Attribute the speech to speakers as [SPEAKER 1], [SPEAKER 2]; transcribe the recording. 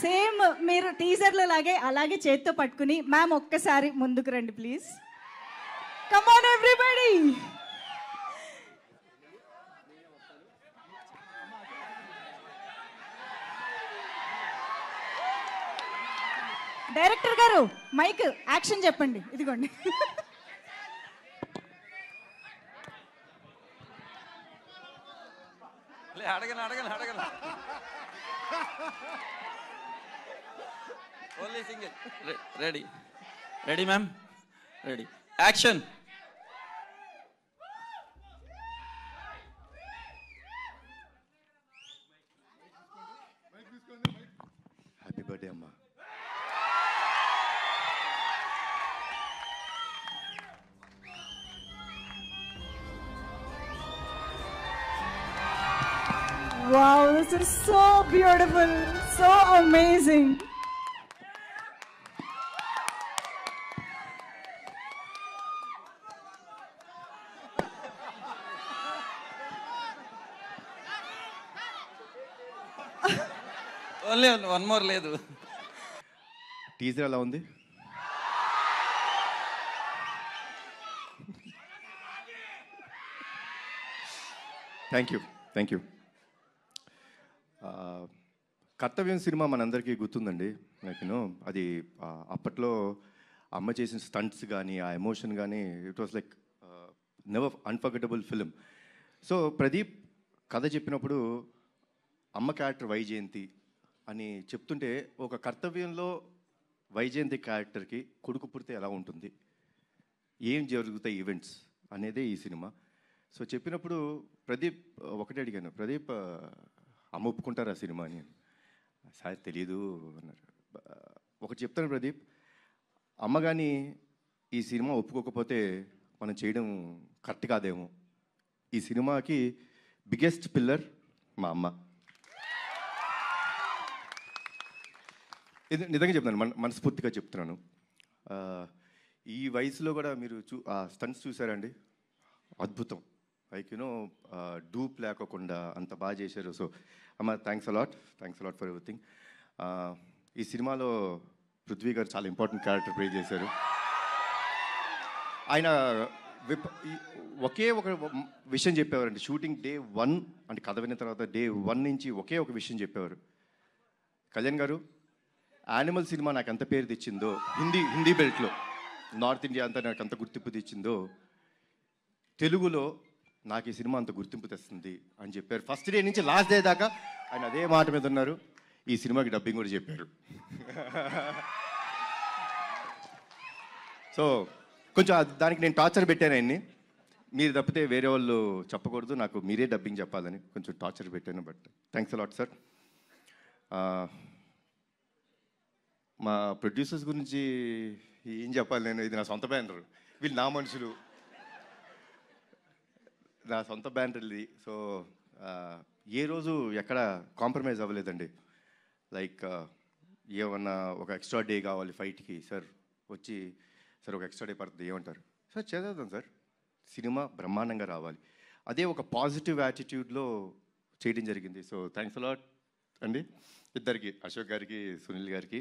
[SPEAKER 1] Same మీరు టీజర్లో లాగే అలాగే చేత్తో పట్టుకుని మ్యామ్ ఒక్కసారి ముందుకు రండి please. Come on everybody. Director గారు మైక్ యాక్షన్ చెప్పండి. ఇదిగోండి.
[SPEAKER 2] అడగను only single. Ready ma'am, ready, action.
[SPEAKER 3] Happy birthday అమ్మా.
[SPEAKER 1] Wow, this is so beautiful, so amazing.
[SPEAKER 2] Only one more. లేదు,
[SPEAKER 3] టీజర్ ఎలా ఉంది? Thank you. కర్తవ్యం సినిమా మనందరికీ గుర్తుందండి. నేను అది అప్పట్లో అమ్మ చేసిన స్టంట్స్ కానీ ఆ ఎమోషన్ కానీ it was like never unforgettable film. So Pradeep కథ చెప్పినప్పుడు అమ్మ క్యారెక్టర్ వైజయంతి అని చెప్తుంటే ఒక కర్తవ్యంలో వైజయంతి క్యారెక్టర్కి కొడుకు పుడితే ఎలా ఉంటుంది, ఏం జరుగుతాయి ఈవెంట్స్ అనేదే ఈ సినిమా. సో చెప్పినప్పుడు ప్రదీప్ ఒకటే అడిగాను, ప్రదీప్ అమ్మ ఒప్పుకుంటారు ఆ సినిమా అని. సార్ తెలీదు అన్నారు. ఒకటి చెప్తాను ప్రదీప్, అమ్మ కానీ ఈ సినిమా ఒప్పుకోకపోతే మనం చేయడం కరెక్ట్ కాదేమో. ఈ సినిమాకి బిగ్గెస్ట్ పిల్లర్ మా అమ్మ. ఇది నిజంగా చెప్తున్నాను, మనస్ఫూర్తిగా చెప్తున్నాను. ఈ వయసులో కూడా మీరు స్టంట్స్ చూసారండి, అద్భుతం. లైక్ యూనో డూప్ లేకోకుండా అంత బాగా చేశారు. సో అమ్మ థ్యాంక్స్ అలాట్ ఫర్ ఎవ్రీథింగ్. ఈ సినిమాలో పృథ్వీ గారు చాలా ఇంపార్టెంట్ క్యారెక్టర్ ప్లే చేశారు. ఆయన ఒకే ఒక విషయం చెప్పేవారండి. షూటింగ్ డే 1 అంటే కథ విన్న తర్వాత డే 1 నుంచి ఒకే ఒక విషయం చెప్పేవారు, కళ్యాణ్ గారు యానిమల్ సినిమా నాకు ఎంత పేరు తెచ్చిందో, హిందీ బెల్ట్లో నార్త్ ఇండియా అంతా నాకు అంత గుర్తింపు తెచ్చిందో, తెలుగులో నాకు ఈ సినిమా అంత గుర్తింపు తెస్తుంది అని చెప్పారు. ఫస్ట్ డే నుంచి లాస్ట్ డే దాకా ఆయన అదే మాట మీద ఉన్నారు. ఈ సినిమాకి డబ్బింగ్ కూడా చెప్పారు. సో కొంచెం దానికి నేను టార్చర్ పెట్టాను ఆయన్ని. మీరు తప్పితే వేరే వాళ్ళు చెప్పకూడదు, నాకు మీరే డబ్బింగ్ చెప్పాలని కొంచెం టార్చర్ పెట్టాను. But thanks a lot sir. మా ప్రొడ్యూసర్స్ గురించి ఏం చెప్పాలి నేను, ఇది నా సొంత బ్యానర్, వీళ్ళు నా మనుషులు, నా సొంత బ్యానర్ ఇది. సో ఏ రోజు ఎక్కడ కాంప్రమైజ్ అవ్వలేదండి. లైక్ ఏమన్నా ఒక ఎక్స్ట్రా డే కావాలి ఫైట్కి, సార్ వచ్చి సార్ ఒక ఎక్స్ట్రా డే పడుతుంది ఏమంటారు, సార్ చేద్దాం సార్, సినిమా బ్రహ్మాండంగా రావాలి. అదే ఒక పాజిటివ్ యాటిట్యూడ్లో చేయడం జరిగింది. సో థ్యాంక్స్ అలాట్ అండి ఇద్దరికి, అశోక్ గారికి, సునీల్ గారికి.